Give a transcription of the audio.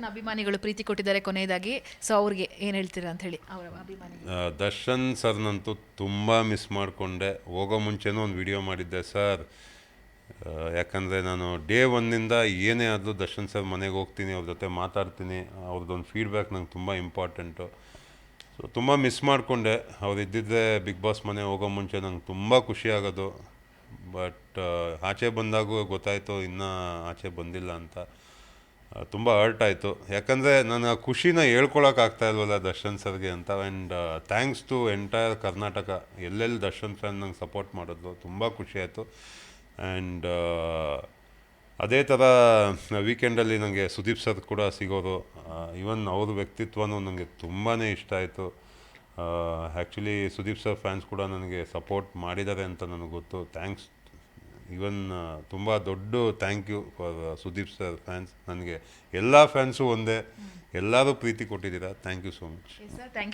ದರ್ಶನ್ ಅಭಿಮಾನಿಗಳು ಪ್ರೀತಿ ಕೊಟ್ಟಿದ್ದಾರೆ ಕೊನೆಯದಾಗಿ, ಸೊ ಅವ್ರಿಗೆ ಏನು ಹೇಳ್ತೀರಾ ಅಂತ ಹೇಳಿ ಅವರ ಅಭಿಮಾನಿಗಳು. ದರ್ಶನ್ ಸರ್ನಂತೂ ತುಂಬ ಮಿಸ್ ಮಾಡಿಕೊಂಡೆ. ಹೋಗೋ ಮುಂಚೆನೂ ಒಂದು ವಿಡಿಯೋ ಮಾಡಿದ್ದೆ ಸರ್, ಯಾಕಂದರೆ ನಾನು ಡೇ ಒನ್ನಿಂದ ಏನೇ ಆದರೂ ದರ್ಶನ್ ಸರ್ ಮನೆಗೆ ಹೋಗ್ತೀನಿ, ಅವ್ರ ಜೊತೆ ಮಾತಾಡ್ತೀನಿ, ಅವ್ರದ್ದೊಂದು ಫೀಡ್ಬ್ಯಾಕ್ ನಂಗೆ ತುಂಬ ಇಂಪಾರ್ಟೆಂಟು. ಸೊ ತುಂಬ ಮಿಸ್ ಮಾಡಿಕೊಂಡೆ. ಅವ್ರು ಇದ್ದಿದ್ದರೆ ಬಿಗ್ ಬಾಸ್ ಮನೆ ಹೋಗೋ ಮುಂಚೆ ನಂಗೆ ತುಂಬ ಖುಷಿ ಆಗೋದು. ಬಟ್ ಆಚೆ ಬಂದಾಗೂ ಗೊತ್ತಾಯಿತು ಇನ್ನೂ ಆಚೆ ಬಂದಿಲ್ಲ ಅಂತ. ತುಂಬ ಹರ್ಟ್ ಆಯಿತು, ಯಾಕಂದರೆ ನಾನು ಆ ಖುಷಿನ ಹೇಳ್ಕೊಳಕ್ಕಾಗ್ತಾ ಇಲ್ವಲ್ಲ ದರ್ಶನ್ ಸರ್ಗೆ ಅಂತ. And thanks to entire Karnataka, ಎಲ್ಲೆಲ್ಲಿ ದರ್ಶನ್ ಫ್ಯಾನ್ ನಂಗೆ ಸಪೋರ್ಟ್ ಮಾಡಿದ್ರು, ತುಂಬ ಖುಷಿ ಆಯಿತು. ಆ್ಯಂಡ್ ಅದೇ ಥರ ವೀಕೆಂಡಲ್ಲಿ ನನಗೆ ಸುದೀಪ್ ಸರ್ ಕೂಡ ಸಿಗೋರು. ಈವನ್ ಅವ್ರ ವ್ಯಕ್ತಿತ್ವನೂ ನನಗೆ ತುಂಬಾ ಇಷ್ಟ ಆಯಿತು. ಆ್ಯಕ್ಚುಲಿ ಸುದೀಪ್ ಸರ್ ಫ್ಯಾನ್ಸ್ ಕೂಡ ನನಗೆ ಸಪೋರ್ಟ್ ಮಾಡಿದ್ದಾರೆ ಅಂತ ನನಗೆ ಗೊತ್ತು. ಥ್ಯಾಂಕ್ಸ್, ಈವನ್ ತುಂಬ ದೊಡ್ಡ thank you for Sudeep sir fans. ನನಗೆ ಎಲ್ಲ ಫ್ಯಾನ್ಸು ಒಂದೇ, ಎಲ್ಲರೂ ಪ್ರೀತಿ ಕೊಟ್ಟಿದ್ದೀರಾ. Thank you so much sir, thank you.